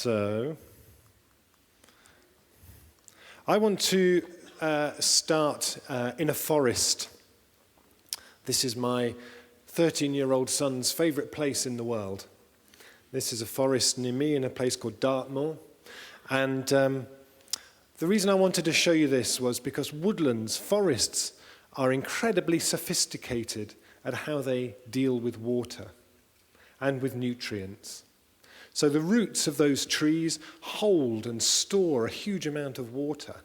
So, I want to start in a forest. This is my 13-year-old son's favourite place in the world. This is a forest near me in a place called Dartmoor. And the reason I wanted to show you this was because woodlands, forests, are incredibly sophisticated at how they deal with water and with nutrients. So the roots of those trees hold and store a huge amount of water.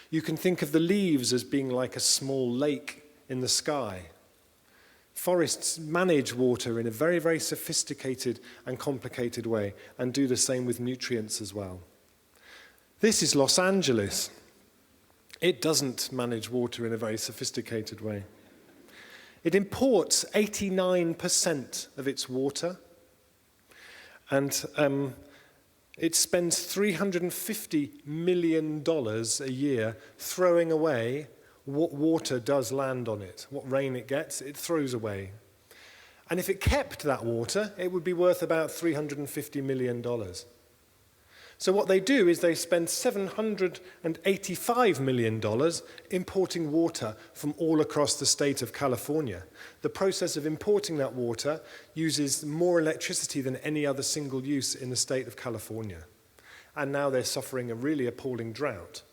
You can think of the leaves as being like a small lake in the sky. Forests manage water in a very, very sophisticated and complicated way and do the same with nutrients as well. This is Los Angeles. It doesn't manage water in a very sophisticated way. It imports 89% of its water, and it spends $350 million a year throwing away what water does land on it. What rain it gets, it throws away. And if it kept that water, it would be worth about $350 million. So what they do is they spend $785 million importing water from all across the state of California. The process of importing that water uses more electricity than any other single use in the state of California. And now they're suffering a really appalling drought.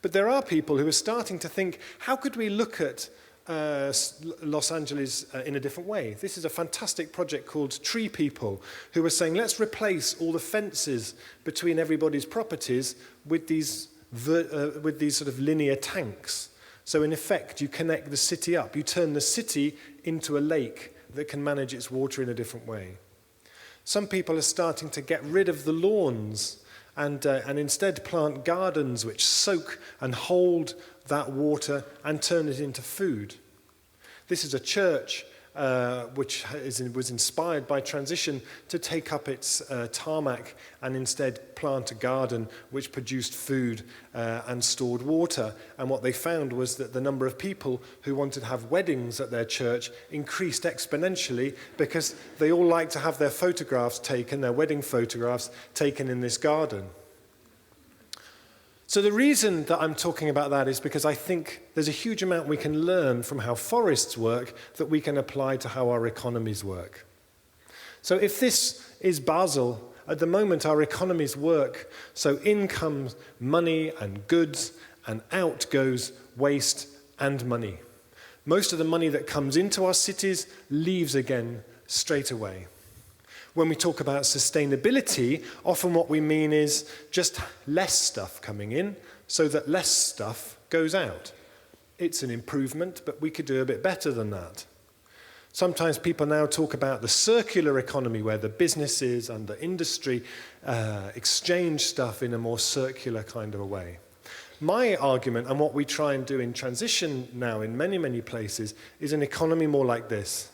But there are people who are starting to think, how could we look at Los Angeles in a different way? This is a fantastic project called Tree People, who are saying, let's replace all the fences between everybody's properties with these sort of linear tanks. So in effect, you connect the city up. You turn the city into a lake that can manage its water in a different way. Some people are starting to get rid of the lawns and instead plant gardens which soak and hold that water and turn it into food. This is a church which was inspired by transition to take up its tarmac and instead plant a garden which produced food and stored water. And what they found was that the number of people who wanted to have weddings at their church increased exponentially because they all like to have their photographs taken, their wedding photographs taken in this garden. So the reason that I'm talking about that is because I think there's a huge amount we can learn from how forests work that we can apply to how our economies work. So if this is Basel, at the moment our economies work, so in comes money and goods, and out goes waste and money. Most of the money that comes into our cities leaves again straight away. When we talk about sustainability, often what we mean is just less stuff coming in so that less stuff goes out. It's an improvement, but we could do a bit better than that. Sometimes people now talk about the circular economy where the businesses and the industry exchange stuff in a more circular kind of a way. My argument, and what we try and do in transition now in many, many places, is an economy more like this,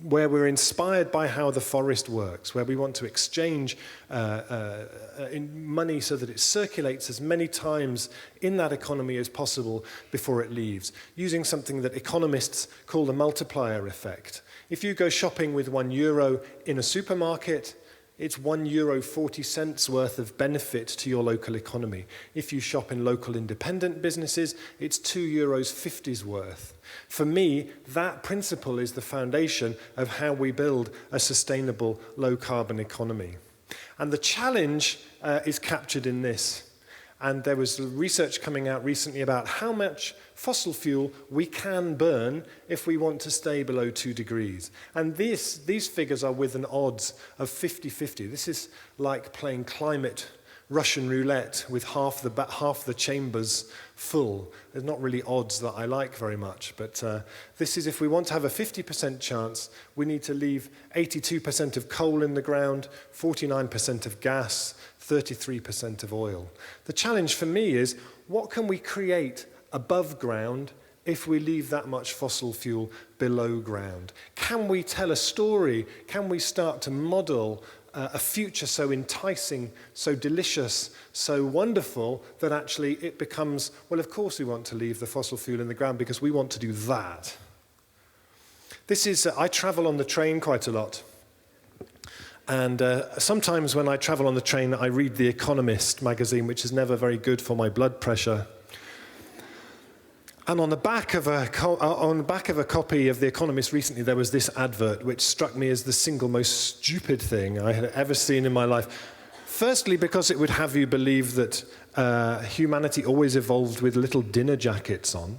where we're inspired by how the forest works, where we want to exchange money so that it circulates as many times in that economy as possible before it leaves, using something that economists call the multiplier effect. If you go shopping with €1 in a supermarket, it's €1.40 worth of benefit to your local economy. If you shop in local independent businesses, it's €2.50 worth. For me, that principle is the foundation of how we build a sustainable low-carbon economy. And the challenge is captured in this. And there was research coming out recently about how much fossil fuel we can burn if we want to stay below 2 degrees. And these figures are with an odds of 50-50. This is like playing climate Russian roulette with half the chambers full. There's not really odds that I like very much, but this is if we want to have a 50% chance, we need to leave 82% of coal in the ground, 49% of gas, 33% of oil. The challenge for me is, what can we create above ground if we leave that much fossil fuel below ground? Can we tell a story? Can we start to model a future so enticing, so delicious, so wonderful that actually it becomes, well, of course we want to leave the fossil fuel in the ground because we want to do that. This is, I travel on the train quite a lot. And sometimes when I travel on the train, I read The Economist magazine, which is never very good for my blood pressure. And on the back of a copy of The Economist recently, there was this advert, which struck me as the single most stupid thing I had ever seen in my life. Firstly, because it would have you believe that humanity always evolved with little dinner jackets on.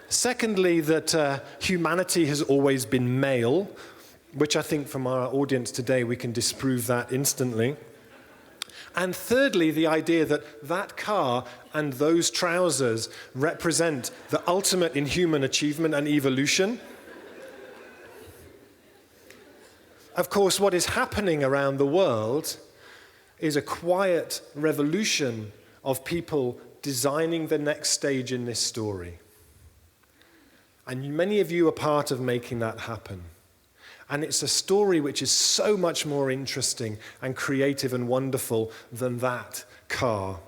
Secondly, that humanity has always been male, which I think from our audience today we can disprove that instantly. And thirdly, the idea that that car and those trousers represent the ultimate in human achievement and evolution. Of course, what is happening around the world is a quiet revolution of people designing the next stage in this story. And many of you are part of making that happen. And it's a story which is so much more interesting and creative and wonderful than that car.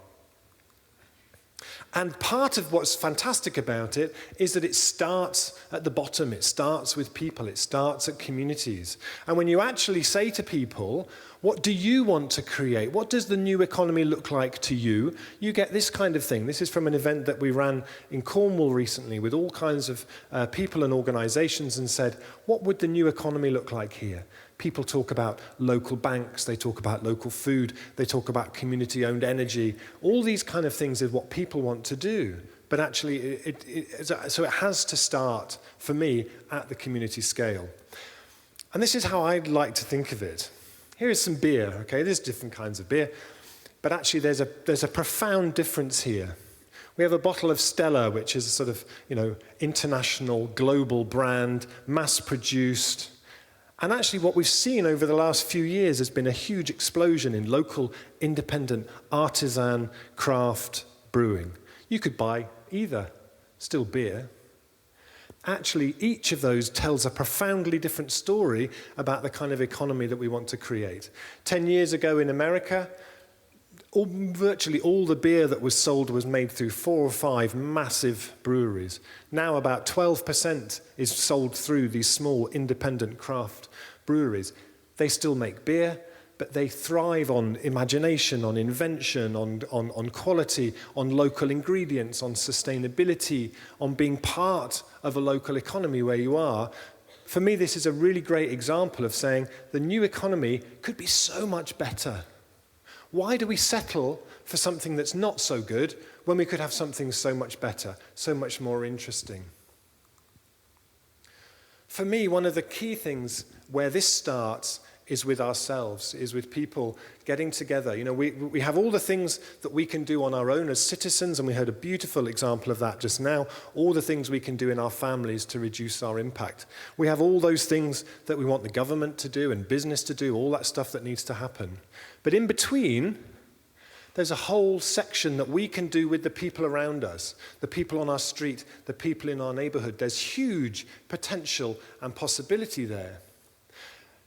And part of what's fantastic about it is that it starts at the bottom. It starts with people. It starts at communities. And when you actually say to people, what do you want to create? What does the new economy look like to you? You get this kind of thing. This is from an event that we ran in Cornwall recently with all kinds of people and organizations, and said, what would the new economy look like here? People talk about local banks, they talk about local food, they talk about community-owned energy. All these kind of things is what people want to do. But actually, so it has to start, for me, at the community scale. And this is how I'd like to think of it. Here is some beer, okay? There's different kinds of beer. But actually, there's a profound difference here. We have a bottle of Stella, which is a sort of, international, global brand, mass-produced. And actually what we've seen over the last few years has been a huge explosion in local, independent, artisan, craft brewing. You could buy either, still beer. Actually, each of those tells a profoundly different story about the kind of economy that we want to create. 10 years ago in America, virtually all the beer that was sold was made through 4 or 5 massive breweries. Now about 12% is sold through these small independent craft breweries. They still make beer, but they thrive on imagination, on invention, on quality, on local ingredients, on sustainability, on being part of a local economy where you are. For me, this is a really great example of saying the new economy could be so much better. Why do we settle for something that's not so good when we could have something so much better, so much more interesting? For me, one of the key things where this starts is with ourselves, is with people getting together. We have all the things that we can do on our own as citizens, and we heard a beautiful example of that just now, all the things we can do in our families to reduce our impact. We have all those things that we want the government to do and business to do, all that stuff that needs to happen. But in between, there's a whole section that we can do with the people around us, the people on our street, the people in our neighborhood. There's huge potential and possibility there.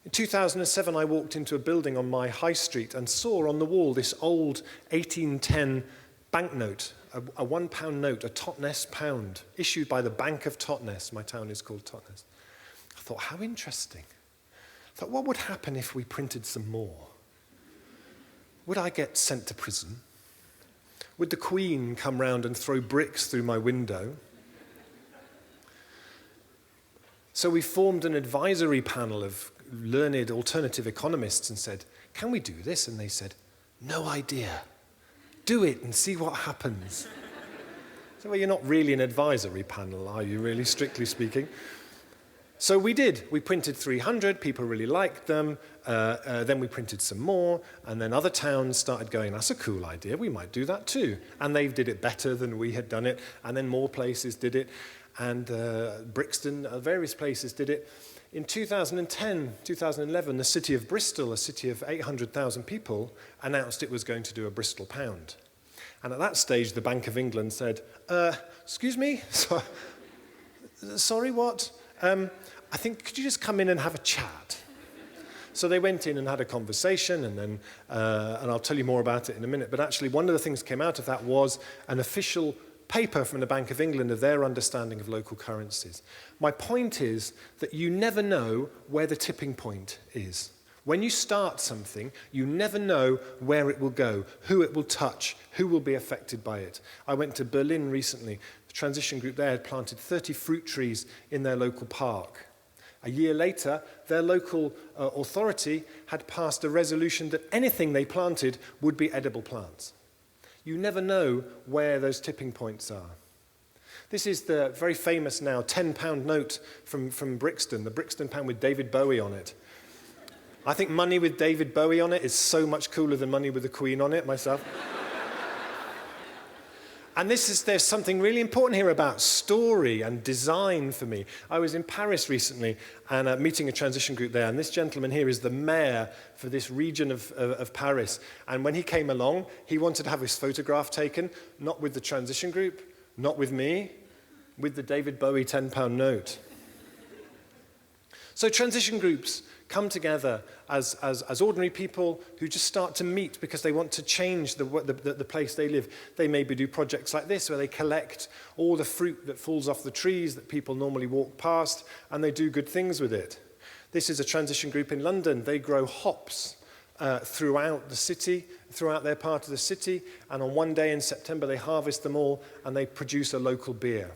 In 2007, I walked into a building on my high street and saw on the wall this old 1810 banknote, a £1 note, a Totnes pound, issued by the Bank of Totnes. My town is called Totnes. I thought, how interesting. I thought, what would happen if we printed some more? Would I get sent to prison? Would the Queen come round and throw bricks through my window? So we formed an advisory panel of learned alternative economists and said, can we do this? And they said, no idea. Do it and see what happens. So, well, you're not really an advisory panel, are you, really, strictly speaking? So we did. We printed 300. People really liked them. Then we printed some more. And then other towns started going, that's a cool idea. We might do that too. And they did it better than we had done it. And then more places did it. And Brixton, various places did it. In 2010, 2011, the city of Bristol, a city of 800,000 people, announced it was going to do a Bristol pound. And at that stage, the Bank of England said, excuse me? Sorry, what? I think, could you just come in and have a chat? So they went in and had a conversation, and then, and I'll tell you more about it in a minute, but actually one of the things that came out of that was an official paper from the Bank of England of their understanding of local currencies. My point is that you never know where the tipping point is. When you start something, you never know where it will go, who it will touch, who will be affected by it. I went to Berlin recently. The transition group there had planted 30 fruit trees in their local park. A year later, their local authority had passed a resolution that anything they planted would be edible plants. You never know where those tipping points are. This is the very famous now £10 note from Brixton, the Brixton pound with David Bowie on it. I think money with David Bowie on it is so much cooler than money with the Queen on it myself. And there's something really important here about story and design for me. I was in Paris recently and meeting a transition group there, and this gentleman here is the mayor for this region of Paris. And when he came along, he wanted to have his photograph taken, not with the transition group, not with me, with the David Bowie £10 note. So transition groups come together as ordinary people who just start to meet because they want to change the place they live. They maybe do projects like this where they collect all the fruit that falls off the trees that people normally walk past, and they do good things with it. This is a transition group in London. They grow hops throughout the city, throughout their part of the city, and on one day in September they harvest them all and they produce a local beer.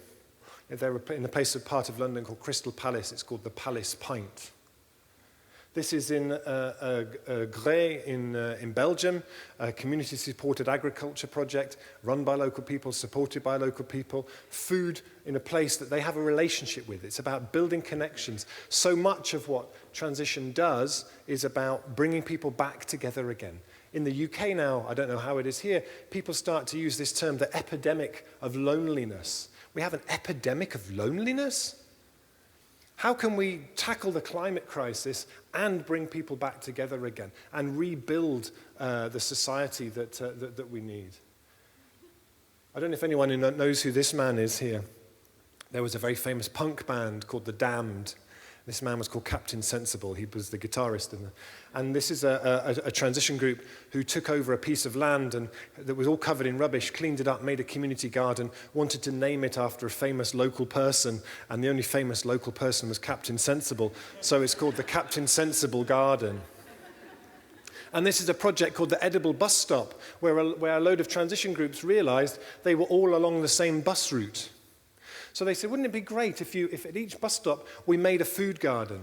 They're in a part of London called Crystal Palace. It's called the Palace Pint. This is in Grès in Belgium, a community-supported agriculture project run by local people, supported by local people, food in a place that they have a relationship with. It's about building connections. So much of what transition does is about bringing people back together again. In the UK now, I don't know how it is here, people start to use this term, the epidemic of loneliness. We have an epidemic of loneliness? How can we tackle the climate crisis and bring people back together again and rebuild the society that we need? I don't know if anyone knows who this man is here. There was a very famous punk band called The Damned. This man was called Captain Sensible. He was the guitarist. And this is a transition group who took over a piece of land and that was all covered in rubbish, cleaned it up, made a community garden, wanted to name it after a famous local person, and the only famous local person was Captain Sensible. So it's called the Captain Sensible Garden. And this is a project called the Edible Bus Stop, where a load of transition groups realized they were all along the same bus route. So they said, wouldn't it be great if at each bus stop we made a food garden?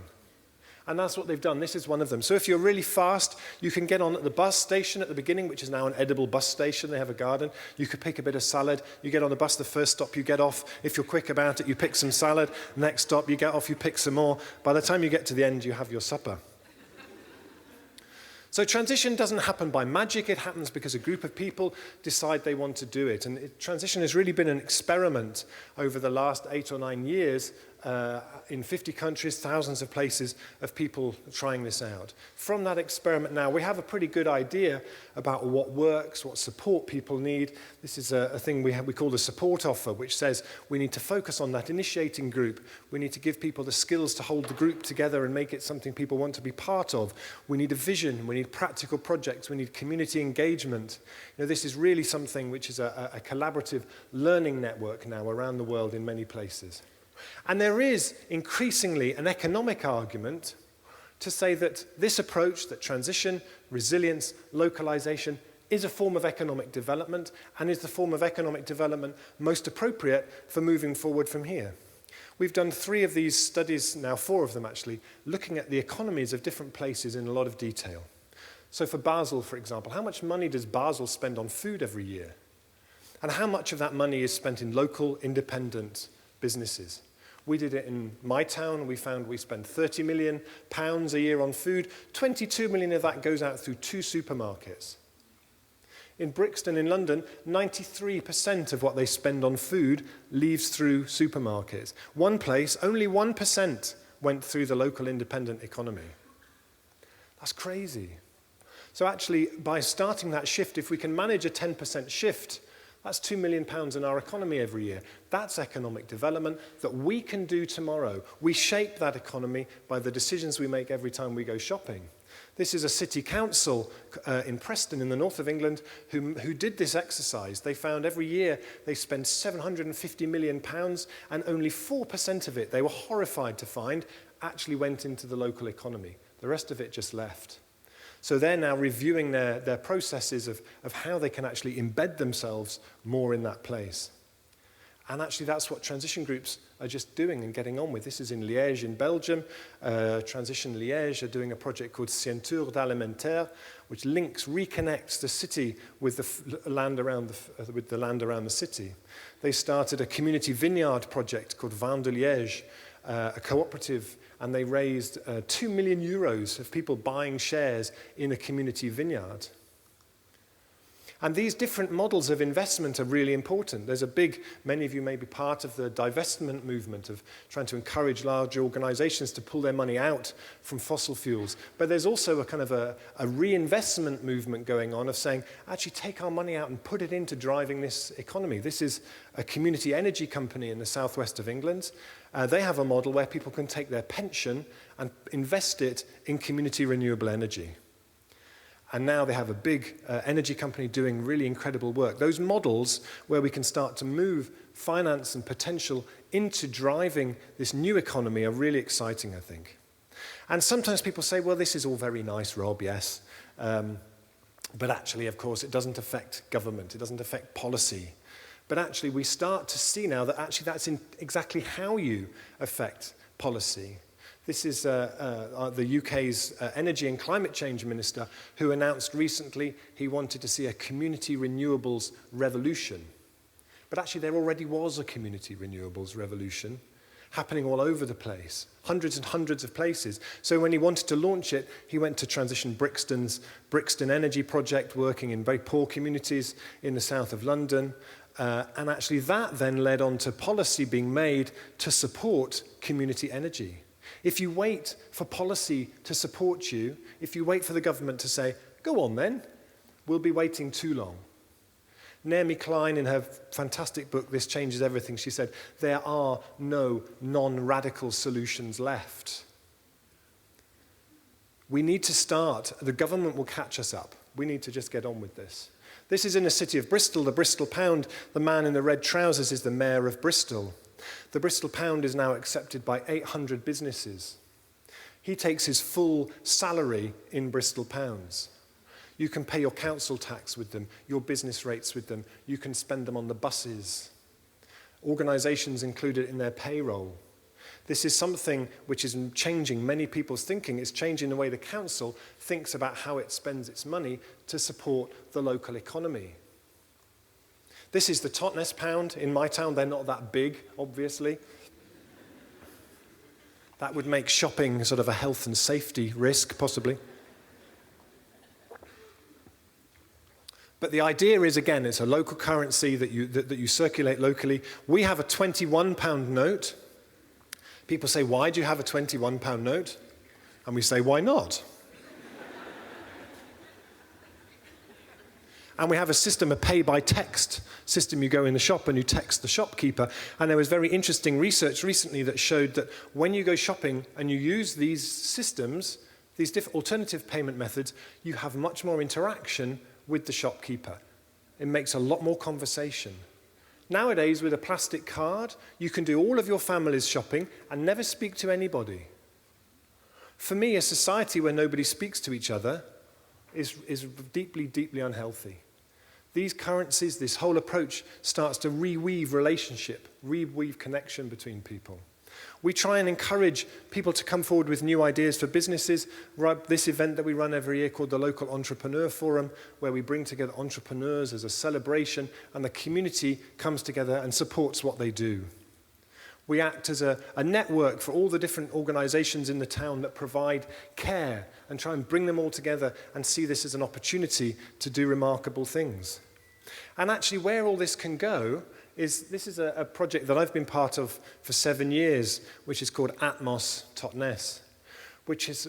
And that's what they've done. This is one of them. So if you're really fast, you can get on at the bus station at the beginning, which is now an edible bus station. They have a garden. You could pick a bit of salad. You get on the bus, the first stop you get off. If you're quick about it, you pick some salad. Next stop, you get off, you pick some more. By the time you get to the end, you have your supper. So transition doesn't happen by magic. It happens because a group of people decide they want to do it. And transition has really been an experiment over the last 8 or 9 years in 50 countries, thousands of places of people trying this out. From that experiment now, we have a pretty good idea about what works, what support people need. This is a thing we call the support offer, which says we need to focus on that initiating group. We need to give people the skills to hold the group together and make it something people want to be part of. We need a vision. We need practical projects. We need community engagement. This is really something which is a collaborative learning network now around the world in many places. And there is increasingly an economic argument to say that this approach, that transition, resilience, localization, is a form of economic development and is the form of economic development most appropriate for moving forward from here. We've done 3 of these studies, now 4 of them actually, looking at the economies of different places in a lot of detail. So for Basel, for example, how much money does Basel spend on food every year? And how much of that money is spent in local, independent businesses? We did it in my town. We found we spend £30 million a year on food. 22 million of that goes out through 2 supermarkets. In Brixton in London, 93% of what they spend on food leaves through supermarkets. One place, only 1% went through the local independent economy. That's crazy. So actually, by starting that shift, if we can manage a 10% shift, that's £2 million in our economy every year. That's economic development that we can do tomorrow. We shape that economy by the decisions we make every time we go shopping. This is a city council in Preston in the north of England who did this exercise. They found every year they spend £750 million and only 4% of it, they were horrified to find, actually went into the local economy. The rest of it just left. So they're now reviewing their processes of how they can actually embed themselves more in that place. And actually that's what transition groups are just doing and getting on with. This is in Liège in Belgium. Transition Liège are doing a project called Ceinture d'Alimentaire, which reconnects the city with the land around the city. They started a community vineyard project called Vin de Liège, a cooperative, and they raised €2 million of people buying shares in a community vineyard. And these different models of investment are really important. There's many of you may be part of the divestment movement of trying to encourage large organizations to pull their money out from fossil fuels. But there's also a kind of a reinvestment movement going on of saying, actually take our money out and put it into driving this economy. This is a community energy company in the southwest of England. They have a model where people can take their pension and invest it in community renewable energy. And now they have a big energy company doing really incredible work. Those models where we can start to move finance and potential into driving this new economy are really exciting, I think. And sometimes people say, well, this is all very nice, Rob, yes. But actually, of course, it doesn't affect government. It doesn't affect policy. But actually, we start to see now that actually that's exactly how you affect policy. This is the UK's Energy and Climate Change Minister who announced recently he wanted to see a community renewables revolution. But actually there already was a community renewables revolution happening all over the place, hundreds and hundreds of places. So when he wanted to launch it, he went to Transition Brixton's Brixton Energy Project, working in very poor communities in the south of London. And actually that then led on to policy being made to support community energy. If you wait for policy to support you, if you wait for the government to say, go on then, we'll be waiting too long. Naomi Klein, in her fantastic book, This Changes Everything, she said, there are no non-radical solutions left. We need to start. The government will catch us up. We need to just get on with this. This is in the city of Bristol, the Bristol Pound. The man in the red trousers is the mayor of Bristol. The Bristol Pound is now accepted by 800 businesses. He takes his full salary in Bristol Pounds. You can pay your council tax with them, your business rates with them. You can spend them on the buses. Organisations include it in their payroll. This is something which is changing many people's thinking. It's changing the way the council thinks about how it spends its money to support the local economy. This is the Totnes pound. In my town, they're not that big, obviously. That would make shopping sort of a health and safety risk, possibly. But the idea is, again, it's a local currency that you circulate locally. We have a £21 note. People say, why do you have a £21 note? And we say, why not? And we have a system, a pay-by-text system. You go in the shop and you text the shopkeeper. And there was very interesting research recently that showed that when you go shopping and you use these systems, these different alternative payment methods, you have much more interaction with the shopkeeper. It makes a lot more conversation. Nowadays, with a plastic card, you can do all of your family's shopping and never speak to anybody. For me, a society where nobody speaks to each other is deeply, deeply unhealthy. These currencies, this whole approach starts to reweave relationship, reweave connection between people. We try and encourage people to come forward with new ideas for businesses. This event that we run every year called the Local Entrepreneur Forum, where we bring together entrepreneurs as a celebration, and the community comes together and supports what they do. We act as a network for all the different organizations in the town that provide care and try and bring them all together and see this as an opportunity to do remarkable things. And actually where all this can go is, this is a project that I've been part of for 7 years, which is called Atmos Totnes, which is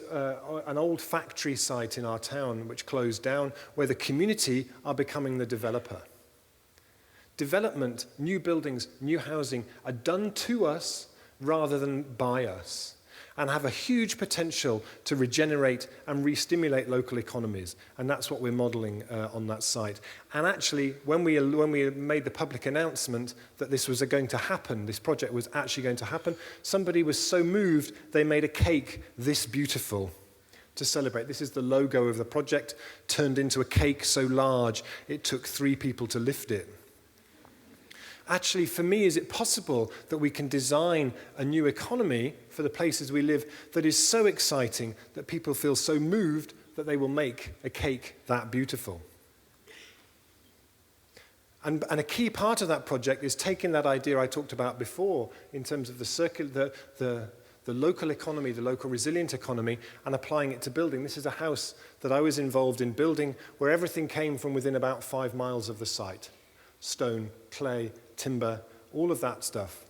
an old factory site in our town which closed down, where the community are becoming the developer. Development, new buildings, new housing are done to us rather than by us. and have a huge potential to regenerate and re-stimulate local economies. And that's what we're modeling on that site. And actually, when we made the public announcement that this was going to happen, this project was actually going to happen, somebody was so moved, they made a cake this beautiful to celebrate. This is the logo of the project, turned into a cake so large, it took 3 people to lift it. Actually, for me, is it possible that we can design a new economy for the places we live that is so exciting that people feel so moved that they will make a cake that beautiful? And a key part of that project is taking that idea I talked about before in terms of the local economy, the local resilient economy, and applying it to building. This is a house that I was involved in building where everything came from within about 5 miles of the site. Stone, clay, timber, all of that stuff.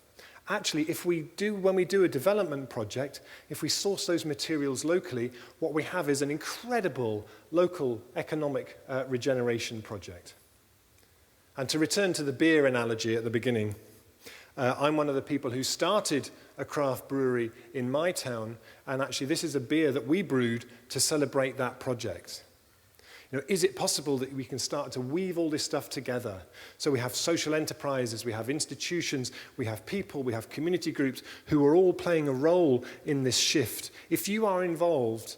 Actually, when we do a development project, if we source those materials locally, what we have is an incredible local economic regeneration project. And to return to the beer analogy at the beginning, I'm one of the people who started a craft brewery in my town, and actually this is a beer that we brewed to celebrate that project. You know, is it possible that we can start to weave all this stuff together? So we have social enterprises, we have institutions, we have people, we have community groups who are all playing a role in this shift. If you are involved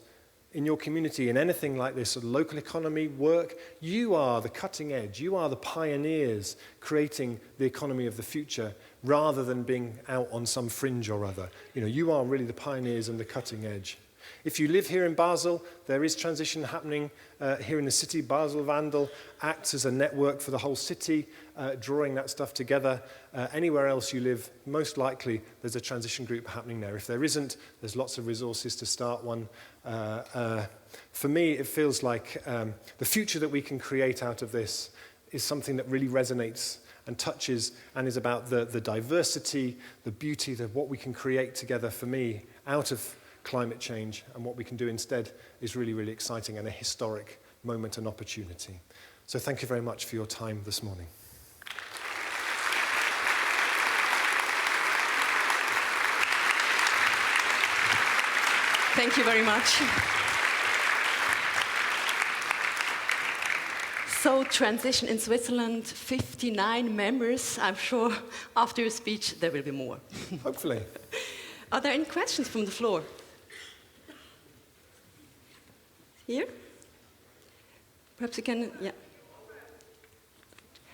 in your community in anything like this, sort of local economy work, you are the cutting edge, you are the pioneers creating the economy of the future rather than being out on some fringe or other. You know, you are really the pioneers and the cutting edge. If you live here in Basel, there is transition happening here in the city. Basel Vandal acts as a network for the whole city, drawing that stuff together. Anywhere else you live, most likely there's a transition group happening there. If there isn't, there's lots of resources to start one. For me, it feels like the future that we can create out of this is something that really resonates and touches and is about the diversity, the beauty, what we can create together for me out of climate change, and what we can do instead is really, really exciting and a historic moment and opportunity. So thank you very much for your time this morning. Thank you very much. So, Transition in Switzerland, 59 members. I'm sure after your speech there will be more. Hopefully. Are there any questions from the floor? Here? Perhaps you can, yeah.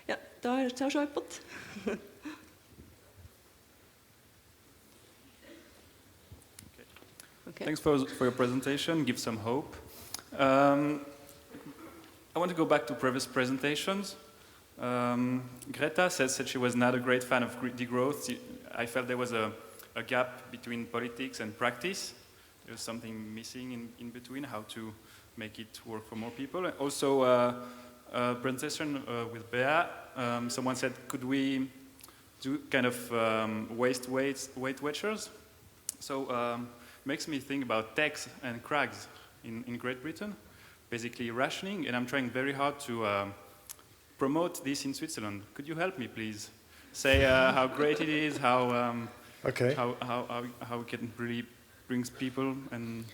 Ja, daar is schon jemand. Okay. Thanks for your presentation. Give some hope. I want to go back to previous presentations. Greta said she was not a great fan of degrowth. I felt there was a gap between politics and practice. There was something missing in between, how to make it work for more people. Also, a presentation with Bea, someone said, could we do kind of Weight Watchers? So makes me think about tax and crags in Great Britain, basically rationing, and I'm trying very hard to promote this in Switzerland. Could you help me, please? Say how great it is, how we can really bring people and...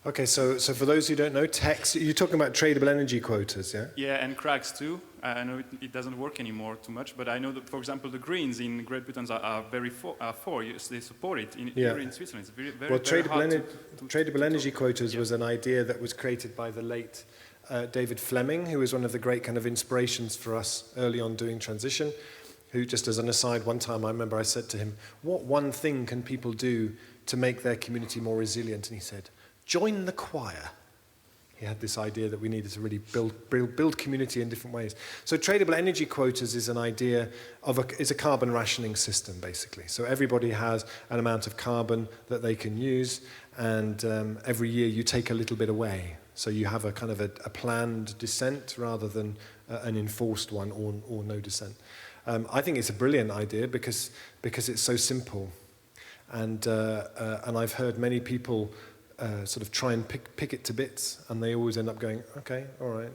Okay, so for those who don't know, tax, you're talking about tradable energy quotas, yeah? Yeah, and crags too. I know it doesn't work anymore too much, but I know that, for example, the Greens in Great Britain are very for. They support it. Here in Switzerland, it's very tradable energy quotas was an idea that was created by the late David Fleming, who was one of the great kind of inspirations for us early on doing transition, who, just as an aside, one time I remember I said to him, what one thing can people do to make their community more resilient? And he said, join the choir. He had this idea that we needed to really build community in different ways. So tradable energy quotas is an idea is a carbon rationing system, basically. So everybody has an amount of carbon that they can use, and every year you take a little bit away. So you have a kind of a planned descent rather than an enforced one or no descent. I think it's a brilliant idea because it's so simple. And I've heard many people sort of try and pick it to bits, and they always end up going, okay, all right.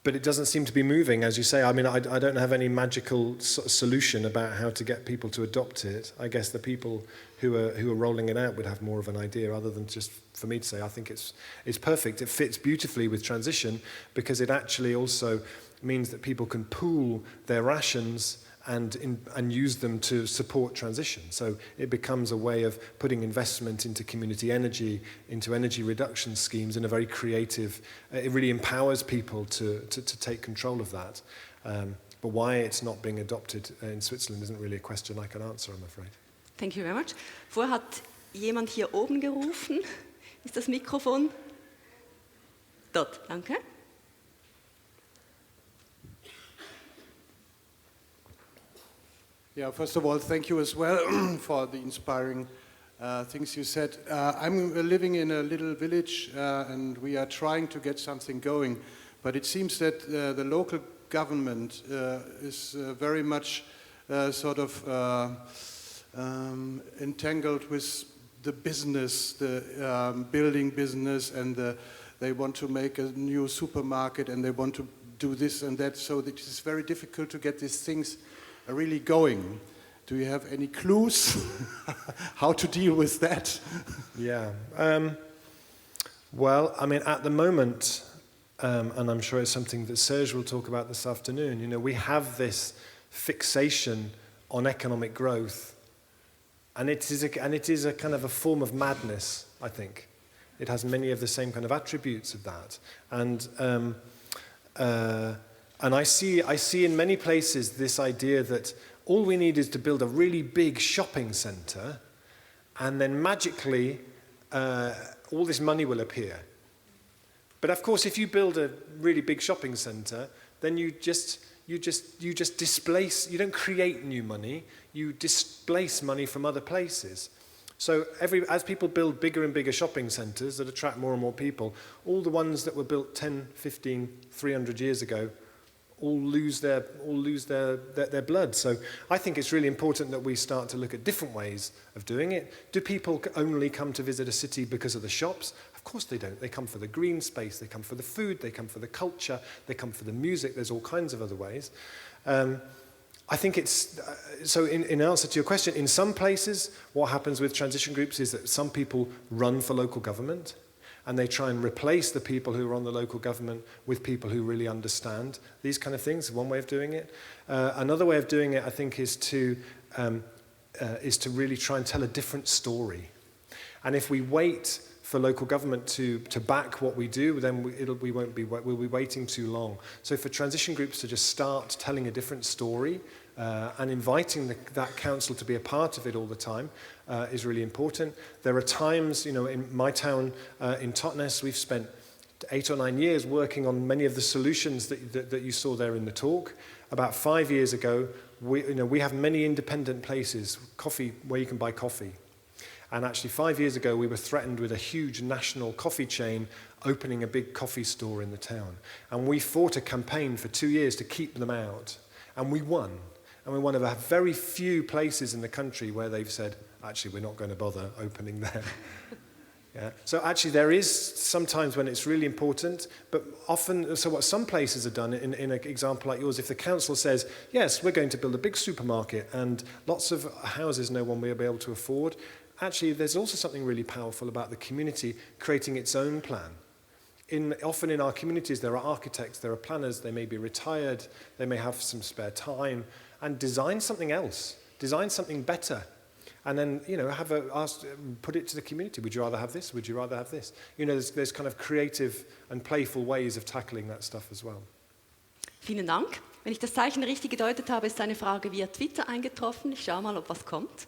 but it doesn't seem to be moving, as you say. I mean, I don't have any magical solution about how to get people to adopt it. I guess the people who are rolling it out would have more of an idea, other than just for me to say, I think it's perfect. It fits beautifully with transition, because it actually also means that people can pool their rations and use them to support transition. So it becomes a way of putting investment into community energy, into energy reduction schemes in a very creative, it really empowers people to take control of that. But why it's not being adopted in Switzerland isn't really a question I can answer, I'm afraid. Thank you very much. Vorher hat jemand hier oben gerufen. Ist das Mikrofon? Dort, danke. Yeah, first of all, thank you as well for the inspiring things you said. I'm living in a little village and we are trying to get something going, but it seems that the local government is very much sort of entangled with the business, the building business, and they want to make a new supermarket and they want to do this and that, so it is very difficult to get these things really going. Do you have any clues how to deal with that? Yeah. Well, I mean, at the moment, and I'm sure it's something that Serge will talk about this afternoon, you know, we have this fixation on economic growth, and it is a kind of a form of madness, I think. It has many of the same kind of attributes of that. And I see in many places this idea that all we need is to build a really big shopping centre, and then magically all this money will appear. But of course, if you build a really big shopping centre, then you just displace. You don't create new money. You displace money from other places. So as people build bigger and bigger shopping centres that attract more and more people, all the ones that were built 10, 15, 300 years ago all lose their blood. So I think it's really important that we start to look at different ways of doing it. Do people only come to visit a city because of the shops? Of course they don't. They come for the green space, they come for the food, they come for the culture, they come for the music. There's all kinds of other ways. I think it's, so in answer to your question, in some places what happens with transition groups is that some people run for local government, and they try and replace the people who are on the local government with people who really understand these kind of things. One way of doing it. Another way of doing it, I think, is to really try and tell a different story. And if we wait for local government to back what we do, then we'll be waiting too long. So for transition groups to just start telling a different story and inviting that council to be a part of it all the time is really important. There are times, you know, in my town, in Totnes, we've spent 8 or 9 years working on many of the solutions that you saw there in the talk. About 5 years ago, we have many independent places, where you can buy coffee. And actually 5 years ago, we were threatened with a huge national coffee chain opening a big coffee store in the town. And we fought a campaign for 2 years to keep them out. And we won. And we're one of a very few places in the country where they've said, actually, we're not going to bother opening there. Yeah. So actually, there is sometimes when it's really important, but often, so what some places have done, in an example like yours, if the council says, yes, we're going to build a big supermarket and lots of houses no one will be able to afford, actually, there's also something really powerful about the community creating its own plan. Often in our communities, there are architects, there are planners, they may be retired, they may have some spare time, and design something else, design something better. And then, you know, put it to the community. Would you rather have this? Would you rather have this? You know, there's kind of creative and playful ways of tackling that stuff as well. Vielen Dank. Wenn ich das Zeichen richtig gedeutet habe, ist eine Frage via Twitter eingetroffen. Ich schaue mal, ob was kommt.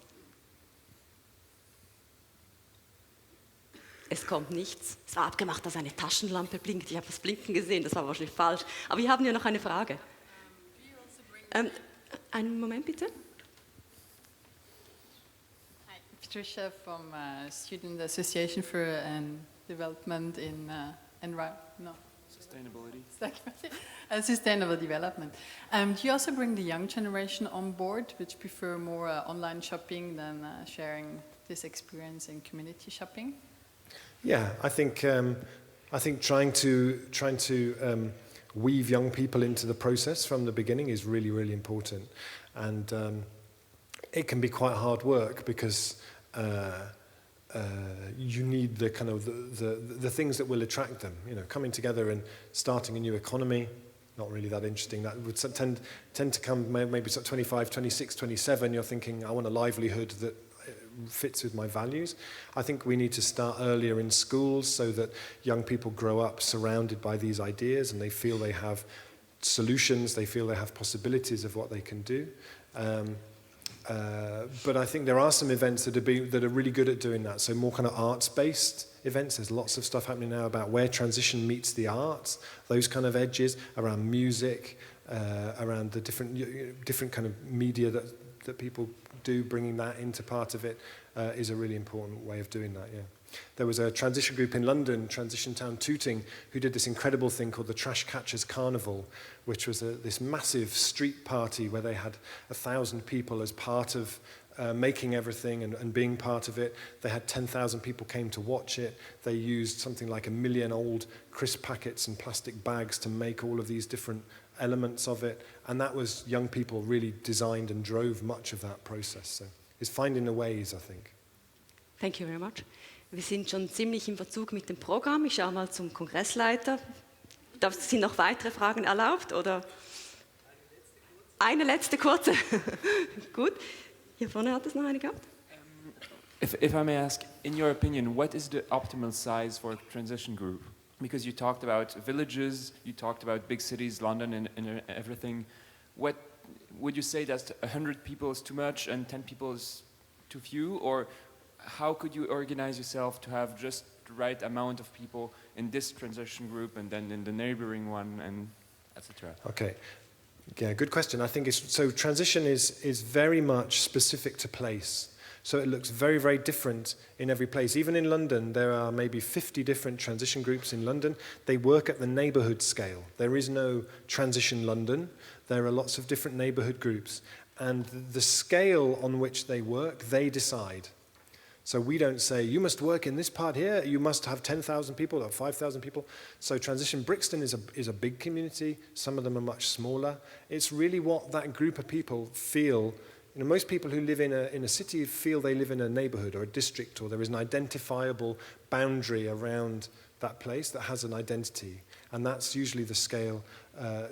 Es kommt nichts. Es war abgemacht, dass eine Taschenlampe blinkt. Ich habe das Blinken gesehen, das war wahrscheinlich falsch. Aber wir haben ja noch eine Frage. Einen Moment bitte. Hi, Patricia from Student Association for Development in Sustainable Development. Do you also bring the young generation on board, which prefer more online shopping than sharing this experience in community shopping? Yeah, I think trying to weave young people into the process from the beginning is really, really important. And it can be quite hard work because you need the kind of the things that will attract them. You know, coming together and starting a new economy, not really that interesting. That would tend to come maybe sort of 25, 26, 27. You're thinking, I want a livelihood that fits with my values. I think we need to start earlier in schools so that young people grow up surrounded by these ideas and they feel they have solutions, they feel they have possibilities of what they can do. But I think there are some events that are really good at doing that. So more kind of arts-based events. There's lots of stuff happening now about where transition meets the arts, those kind of edges around music, around the different kind of media that people do, bringing that into part of it is a really important way of doing that, yeah. There was a transition group in London, Transition Town-Bewegung, who did this incredible thing called the Trash Catchers Carnival, which was this massive street party where they had 1,000 people as part of making everything and being part of it. They had 10,000 people came to watch it. They used something like 1 million old crisp packets and plastic bags to make all of these different elements of it. And that was young people really designed and drove much of that process. So it's finding the ways, I think. Thank you very much. Wir sind schon ziemlich im Verzug mit dem Programm. Ich schaue mal zum Kongressleiter. Sind noch weitere Fragen erlaubt? Oder? Eine letzte kurze. Gut. Hier vorne hat es noch eine gehabt. If I may ask, in your opinion, what is the optimal size for a transition group? Because you talked about villages, you talked about big cities, London and everything. What would you say that 100 people is too much and 10 people is too few? Or how could you organize yourself to have just the right amount of people in this transition group and then in the neighboring one and etc.? Okay. Yeah, good question. I think so transition is very much specific to place. So it looks very, very different in every place. Even in London, there are maybe 50 different transition groups in London. They work at the neighborhood scale. There is no Transition London. There are lots of different neighborhood groups. And the scale on which they work, they decide. So we don't say, you must work in this part here, you must have 10,000 people or 5,000 people. So Transition Brixton is a big community. Some of them are much smaller. It's really what that group of people feel. You know, most people who live in a city feel they live in a neighborhood or a district, or there is an identifiable boundary around that place that has an identity. And that's usually the scale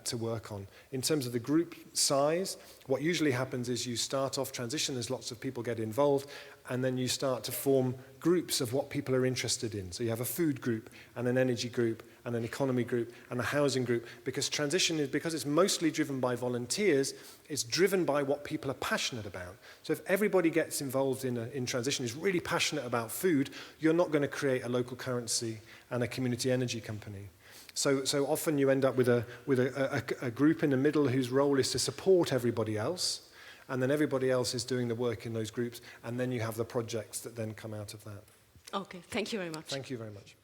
to work on. In terms of the group size, what usually happens is you start off transition, there's lots of people get involved, and then you start to form groups of what people are interested in. So you have a food group, and an energy group, and an economy group, and a housing group. Because transition is, because it's mostly driven by volunteers, it's driven by what people are passionate about. So if everybody gets involved in transition, is really passionate about food, you're not going to create a local currency and a community energy company. So often you end up with a group in the middle whose role is to support everybody else, and then everybody else is doing the work in those groups, and then you have the projects that then come out of that. Okay, thank you very much. Thank you very much.